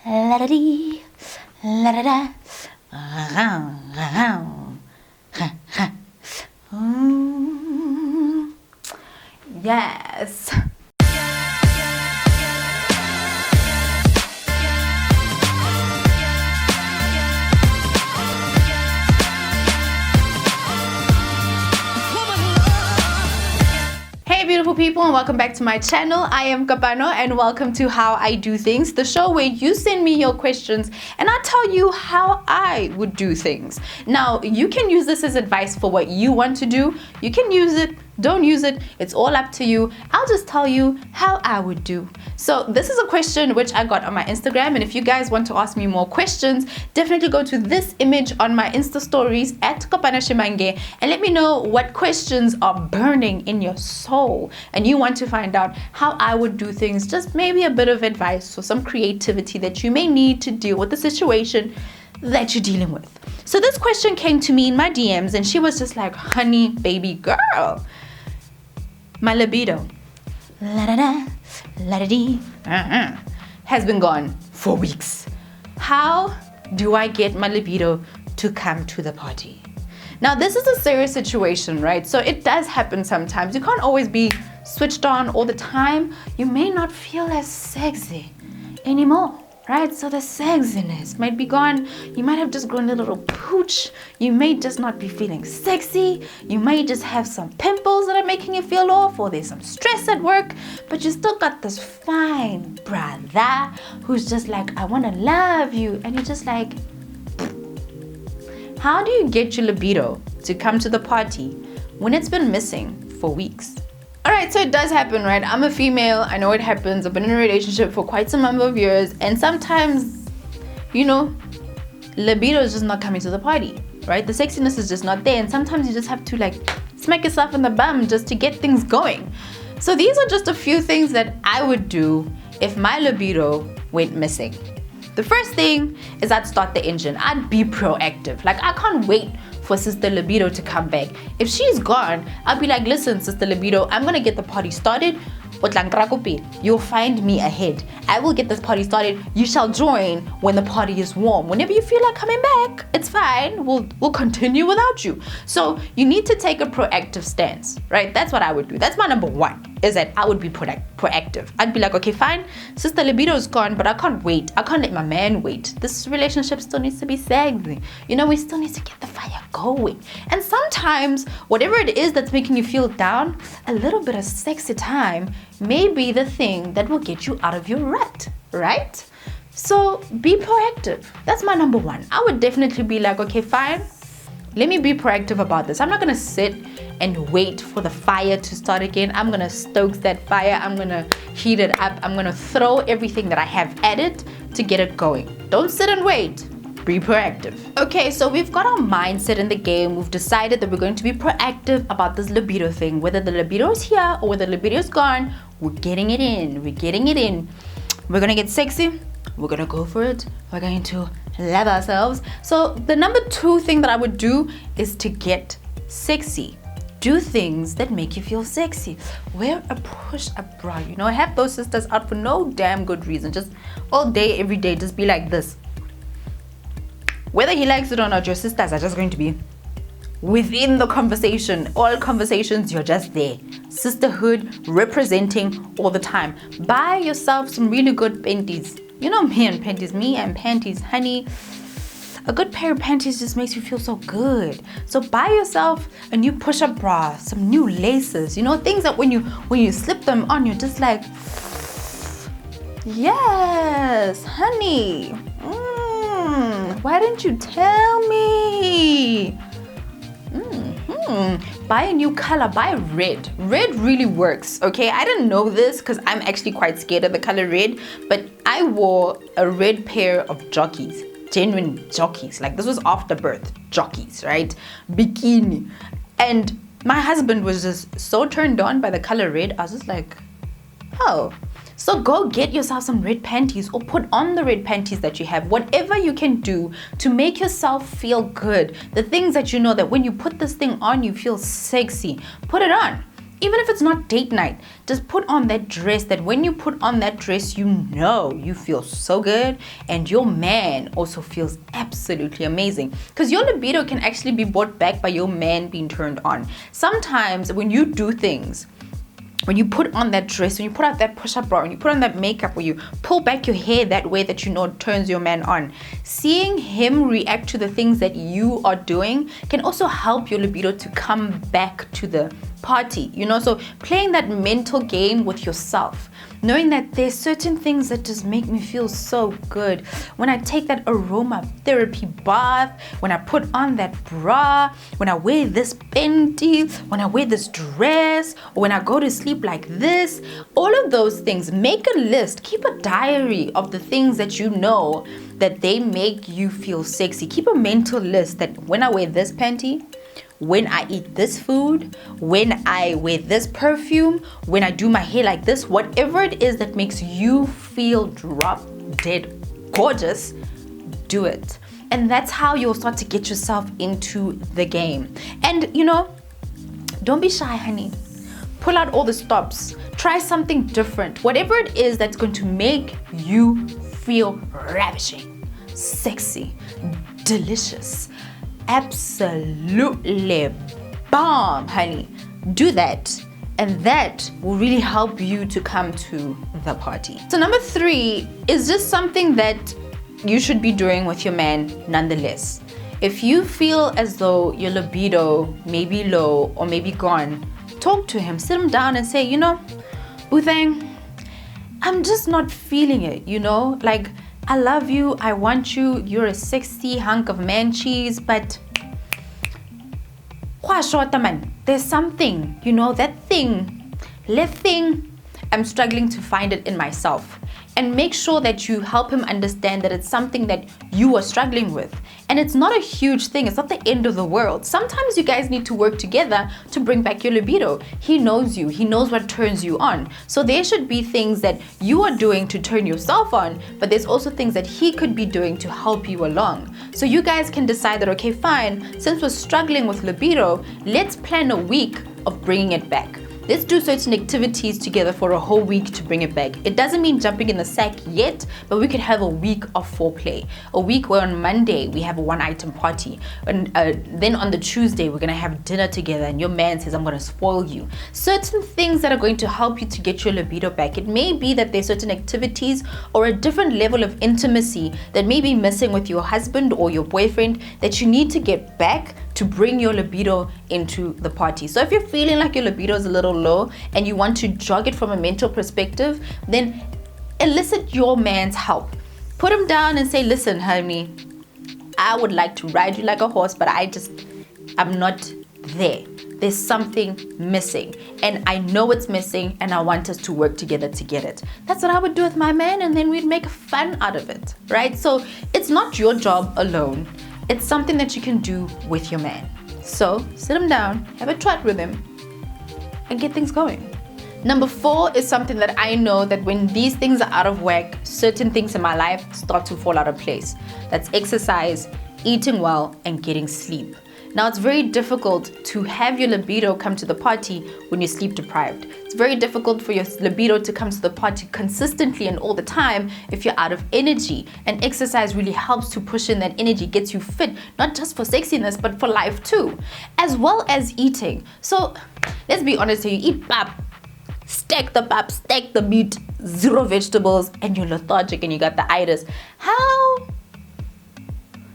La da dee, la da da. Yes. Hey beautiful people, and welcome back to my channel. I am Kopano and welcome to How I Do Things, the show where you send me your questions and I tell you how I would do things. Now, you can use this as advice for what you want to do. You can use it, don't use it, it's all up to you. I'll just tell you how I would do. So this is a question which I got on my Instagram, and if you guys want to ask me more questions, definitely go to this image on my Insta stories at Kopano Shimange and let me know what questions are burning in your soul and you want to find out how I would do things. Just maybe a bit of advice or some creativity that you may need to deal with the situation that you're dealing with. So this question came to me in my DMs and she was just like, honey, baby girl, my libido, la da da, la da dee, has been gone for weeks. How do I get my libido to come to the party? Now, this is a serious situation, right? So it does happen sometimes. You can't always be switched on all the time. You may not feel as sexy anymore, right? So the sexiness might be gone. You might have just grown a little pooch. You may just not be feeling sexy. You may just have some pimples that are making you feel off, or there's some stress at work, but you still got this fine brother who's just like, I want to love you. And you're just like, how do you get your libido to come to the party when it's been missing for weeks? Alright, so it does happen, right? I'm a female, I know it happens. I've been in a relationship for quite some number of years, and sometimes, you know, libido is just not coming to the party, right? The sexiness is just not there, and sometimes you just have to like smack yourself in the bum just to get things going. So these are just a few things that I would do if my libido went missing. The first thing is I'd start the engine. I'd be proactive. Like, I can't wait for Sister Libido to come back. If she's gone, I'll be like, listen, Sister Libido, I'm gonna get the party started. You'll find me ahead. I will get this party started. You shall join when the party is warm. Whenever you feel like coming back, it's fine. We'll continue without you. So you need to take a proactive stance, right? That's what I would do. That's my number one, is that I would be proactive. I'd be like, okay, fine, Sister Libido is gone, but I can't wait. I can't let my man wait. This relationship still needs to be sexy. You know, we still need to get the fire going. And sometimes, whatever it is that's making you feel down, a little bit of sexy time may be the thing that will get you out of your rut, right? So be proactive. That's my number one. I would definitely be like, okay, fine, let me be proactive about this. I'm not gonna sit and wait for the fire to start again. I'm gonna stoke that fire. I'm gonna heat it up. I'm gonna throw everything that I have at it to get it going. Don't sit and wait. Be proactive. Okay, so we've got our mindset in the game. We've decided that we're going to be proactive about this libido thing. Whether the libido is here or whether the libido is gone, we're getting it in. We're getting it in. We're gonna get sexy. We're gonna go for it. We're going to love ourselves. So the number two thing that I would do is to get sexy. Do things that make you feel sexy. Wear a push-up bra. You know, I have those sisters out for no damn good reason. Just all day, every day, just be like this. Whether he likes it or not, your sisters are just going to be within the conversation. All conversations, you're just there. Sisterhood representing all the time. Buy yourself some really good panties. You know me and panties. Me and panties, honey. A good pair of panties just makes you feel so good. So buy yourself a new push-up bra, some new laces. You know, things that when you slip them on, you're just like, yes, honey. Why didn't you tell me? Buy a new color. Buy red. Red really works, okay? I didn't know this because I'm actually quite scared of the color red, but I wore a red pair of jockeys. Genuine jockeys. Like, this was after birth jockeys, right? Bikini. And my husband was just so turned on by the color red. I was just like, oh. So go get yourself some red panties or put on the red panties that you have. Whatever you can do to make yourself feel good. The things that you know that when you put this thing on, you feel sexy. Put it on. Even if it's not date night, just put on that dress that when you put on that dress, you know you feel so good and your man also feels absolutely amazing. Because your libido can actually be brought back by your man being turned on. Sometimes when you do things, when you put on that dress, when you put out that push-up bra, when you put on that makeup, or you pull back your hair that way that you know turns your man on, seeing him react to the things that you are doing can also help your libido to come back to the party, you know. So playing that mental game with yourself, knowing that there's certain things that just make me feel so good when I take that aromatherapy bath, when I put on that bra, when I wear this panty, when I wear this dress, or when I go to sleep like this. All of those things, make a list, keep a diary of the things that you know that they make you feel sexy. Keep a mental list that when I wear this panty, when I eat this food, when I wear this perfume, when I do my hair like this, whatever it is that makes you feel drop dead gorgeous, do it. And that's how you'll start to get yourself into the game. And you know, don't be shy, honey. Pull out all the stops. Try something different. Whatever it is that's going to make you feel ravishing, sexy, delicious, absolutely bomb, honey. Do that, and that will really help you to come to the party. So number 3 is just something that you should be doing with your man nonetheless. If you feel as though your libido may be low or maybe gone, talk to him, sit him down and say, you know, Uthang, I'm just not feeling it, you know, like I love you, I want you, you're a sexy hunk of man cheese, but there's something, you know, that thing, I'm struggling to find it in myself. And make sure that you help him understand that it's something that you are struggling with. And it's not a huge thing, it's not the end of the world. Sometimes you guys need to work together to bring back your libido. He knows you, he knows what turns you on. So there should be things that you are doing to turn yourself on, but there's also things that he could be doing to help you along. So you guys can decide that, okay, fine, since we're struggling with libido, let's plan a week of bringing it back. Let's do certain activities together for a whole week to bring it back. It doesn't mean jumping in the sack yet, but we could have a week of foreplay. A week where on Monday we have a one-item party. And then on the Tuesday we're gonna have dinner together and your man says, I'm gonna spoil you. Certain things that are going to help you to get your libido back. It may be that there's certain activities or a different level of intimacy that may be missing with your husband or your boyfriend that you need to get back to bring your libido into the party. So if you're feeling like your libido is a little low and you want to jog it from a mental perspective, then elicit your man's help. Put him down and say, listen, honey, I would like to ride you like a horse, but I'm not there. There's something missing and I know it's missing and I want us to work together to get it. That's what I would do with my man, and then we'd make fun out of it, right? So it's not your job alone. It's something that you can do with your man. So sit him down, have a chat with him, and get things going. Number 4 is something that I know that when these things are out of whack, certain things in my life start to fall out of place. That's exercise, eating well, and getting sleep. Now, it's very difficult to have your libido come to the party when you're sleep deprived. It's very difficult for your libido to come to the party consistently and all the time if you're out of energy. And exercise really helps to push in that energy, gets you fit, not just for sexiness, but for life too, as well as eating. So let's be honest here, you eat pap, stack the pap, stack the meat, 0 vegetables, and you're lethargic and you got the itis. How?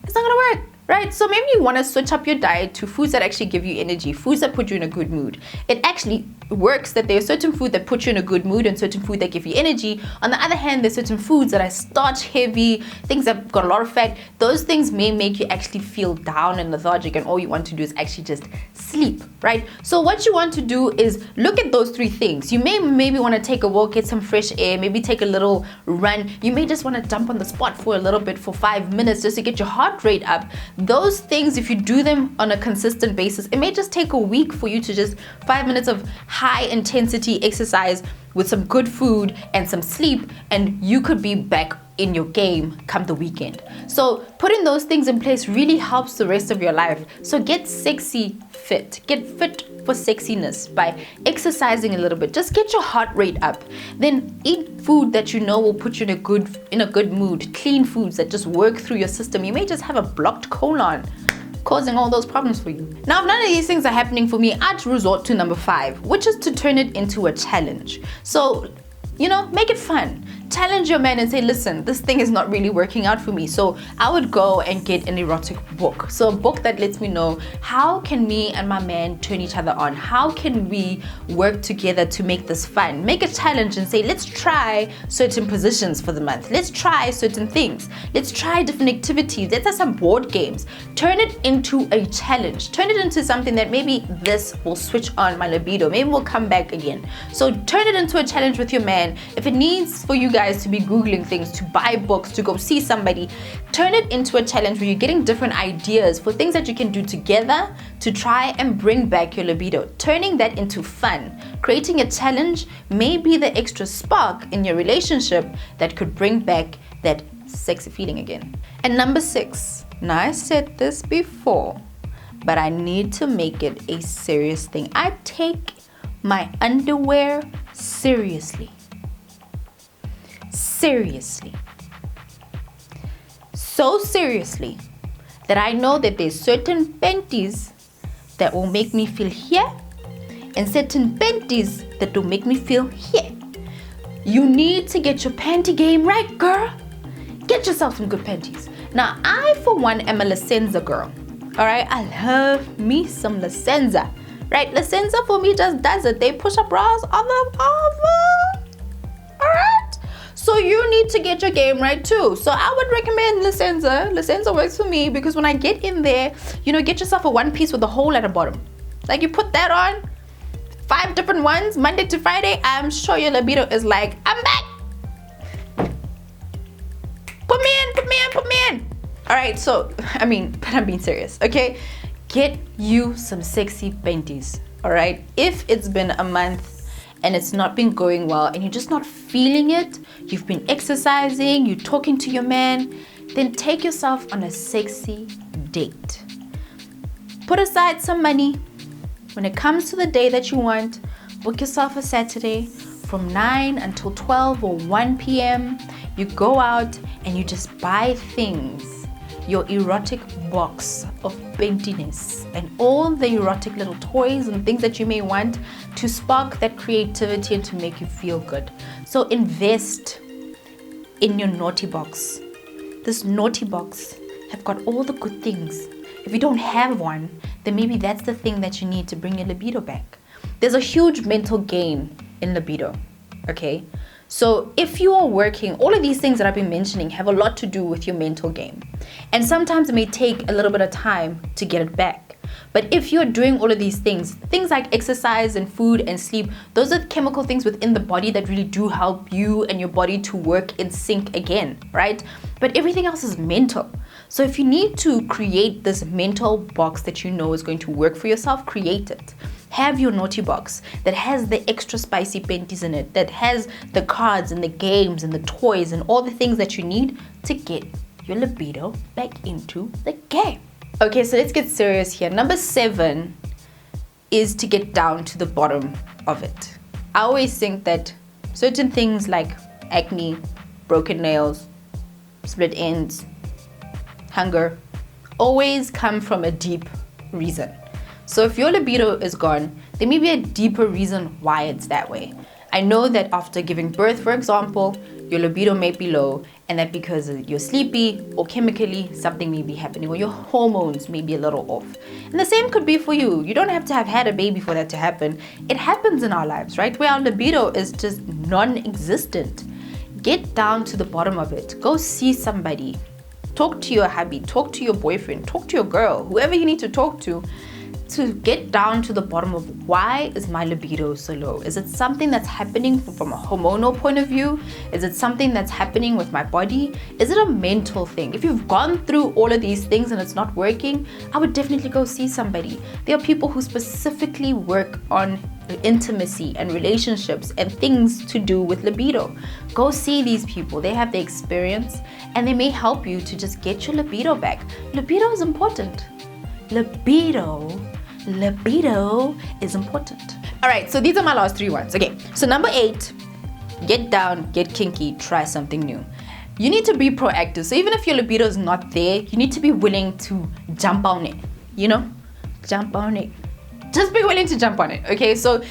It's not gonna work. Right? So maybe you want to switch up your diet to foods that actually give you energy, foods that put you in a good mood. It actually works that there's certain food that put you in a good mood and certain food that give you energy. On the other hand, there's certain foods that are starch heavy, things that got a lot of fat. Those things may make you actually feel down and lethargic, and all you want to do is actually just sleep, right? So what you want to do is look at those 3 things. You may maybe want to take a walk, get some fresh air, maybe take a little run. You may just want to jump on the spot for a little bit for 5 minutes just to get your heart rate up. Those things, if you do them on a consistent basis, it may just take a week for you to just 5 minutes of high intensity exercise with some good food and some sleep, and you could be back in your game come the weekend. So putting those things in place really helps the rest of your life. So get sexy fit. Get fit for sexiness by exercising a little bit. Just get your heart rate up. Then eat food that you know will put you in a good mood. Clean foods that just work through your system. You may just have a blocked colon, causing all those problems for you. Now, if none of these things are happening for me, I'd resort to number 5, which is to turn it into a challenge. So, make it fun. Challenge your man and say, listen, this thing is not really working out for me. So I would go and get an erotic book. So a book that lets me know, how can me and my man turn each other on? How can we work together to make this fun? Make a challenge and say, let's try certain positions for the month. Let's try certain things. Let's try different activities. Let's have some board games. Turn it into a challenge. Turn it into something that maybe this will switch on my libido. Maybe we'll come back again. So turn it into a challenge with your man. If it needs for you guys to be Googling things, to buy books, to go see somebody, turn it into a challenge where you're getting different ideas for things that you can do together to try and bring back your libido. Turning that into fun, creating a challenge may be the extra spark in your relationship that could bring back that sexy feeling again. And number 6, now I said this before, but I need to make it a serious thing. I take my underwear seriously. Seriously. So seriously that I know that there's certain panties that will make me feel here and certain panties that will make me feel here. You need to get your panty game right, girl. Get yourself some good panties. Now, I, for one, am a Licenza girl. All right, I love me some Licenza. Right, Licenza for me just does it. They push up bras all right. So you need to get your game right too. So I would recommend Licenza. Licenza works for me because when I get in there, get yourself a one piece with a hole at the bottom. Like you put that on, 5 different ones, Monday to Friday, I'm sure your libido is like, I'm back. Put me in. All right, but I'm being serious, okay? Get you some sexy panties, all right? If it's been a month and it's not been going well and you're just not feeling it, you've been exercising, you're talking to your man, then take yourself on a sexy date. Put aside some money. When it comes to the day that you want, book yourself a Saturday from 9 until 12 or 1 p.m. You go out and you just buy things. Your erotic box of paintiness and all the erotic little toys and things that you may want to spark that creativity and to make you feel good. So invest in your naughty box. This naughty box have got all the good things. If you don't have one, then maybe that's the thing that you need to bring your libido back. There's a huge mental gain in libido, okay? So if you are working, all of these things that I've been mentioning have a lot to do with your mental game. And sometimes it may take a little bit of time to get it back. But if you're doing all of these things like exercise and food and sleep, those are chemical things within the body that really do help you and your body to work in sync again, right? But everything else is mental. So if you need to create this mental box that you know is going to work for yourself, create it. Have your naughty box that has the extra spicy panties in it, that has the cards and the games and the toys and all the things that you need to get your libido back into the game. Okay, so let's get serious here. Number 7 is to get down to the bottom of it. I always think that certain things like acne, broken nails, split ends, hunger, always come from a deep reason. So if your libido is gone, there may be a deeper reason why it's that way. I know that after giving birth, for example, your libido may be low, and that because you're sleepy or chemically something may be happening, or your hormones may be a little off. And the same could be for you. You don't have to have had a baby for that to happen. It happens in our lives, right? Where our libido is just non-existent. Get down to the bottom of it. Go see somebody. Talk to your hubby, talk to your boyfriend, talk to your girl, whoever you need to talk to get down to the bottom of why is my libido so low? Is it something that's happening from a hormonal point of view? Is it something that's happening with my body? Is it a mental thing? If you've gone through all of these things and it's not working, I would definitely go see somebody. There are people who specifically work on intimacy and relationships and things to do with libido. Go see these people. They have the experience and they may help you to just get your libido back. Libido is important. Libido libido is important. All right, so these are my last 3 ones. Okay, so number 8, get down, get kinky, try something new. You need to be proactive. So even if your libido is not there, you need to be willing to jump on it, jump on it. Just be willing to jump on it, okay? So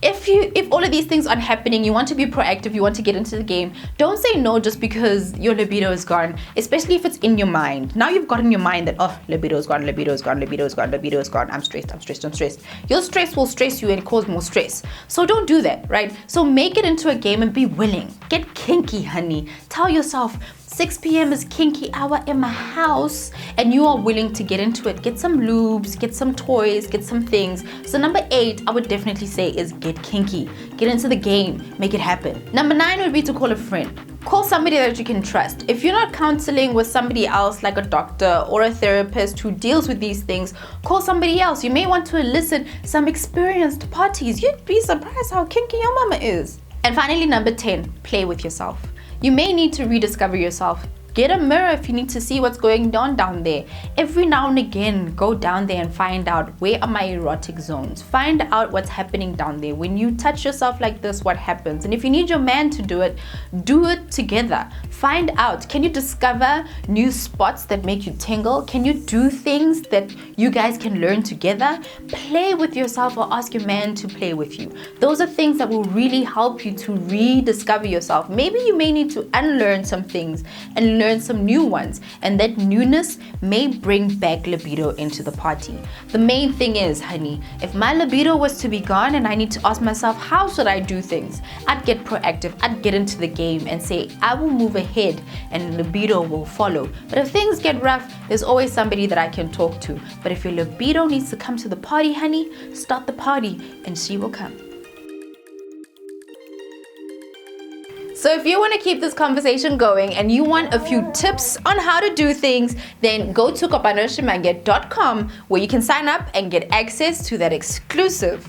if all of these things aren't happening, you want to be proactive, you want to get into the game, don't say no just because your libido is gone, especially if it's in your mind. Now you've got in your mind that, oh, libido is gone, libido is gone, libido is gone, libido is gone, I'm stressed. Your stress will stress you and cause more stress. So don't do that, right? So make it into a game and be willing. Get kinky, honey. Tell yourself, 6 p.m. is kinky hour in my house, and you are willing to get into it. Get some lubes, get some toys, get some things. So number 8, I would definitely say, is get kinky. Get into the game, make it happen. Number 9 would be to call a friend. Call somebody that you can trust. If you're not counseling with somebody else like a doctor or a therapist who deals with these things, call somebody else. You may want to elicit some experienced parties. You'd be surprised how kinky your mama is. And finally, number 10, play with yourself. You may need to rediscover yourself. Get a mirror if you need to see what's going on down there. Every now and again, go down there and find out, where are my erotic zones? Find out what's happening down there. When you touch yourself like this, what happens? And if you need your man to do it together. Find out, can you discover new spots that make you tingle? Can you do things that you guys can learn together? Play with yourself or ask your man to play with you. Those are things that will really help you to rediscover yourself. Maybe you may need to unlearn some things and learn some new ones, and that newness may bring back libido into the party. The main thing is, honey, if my libido was to be gone and I need to ask myself, how should I do things? I'd get proactive, I'd get into the game and say, I will move ahead and libido will follow. But if things get rough, there's always somebody that I can talk to. But if your libido needs to come to the party, honey, start the party and she will come. So if you want to keep this conversation going and you want a few tips on how to do things, then go to kopano where you can sign up and get access to that exclusive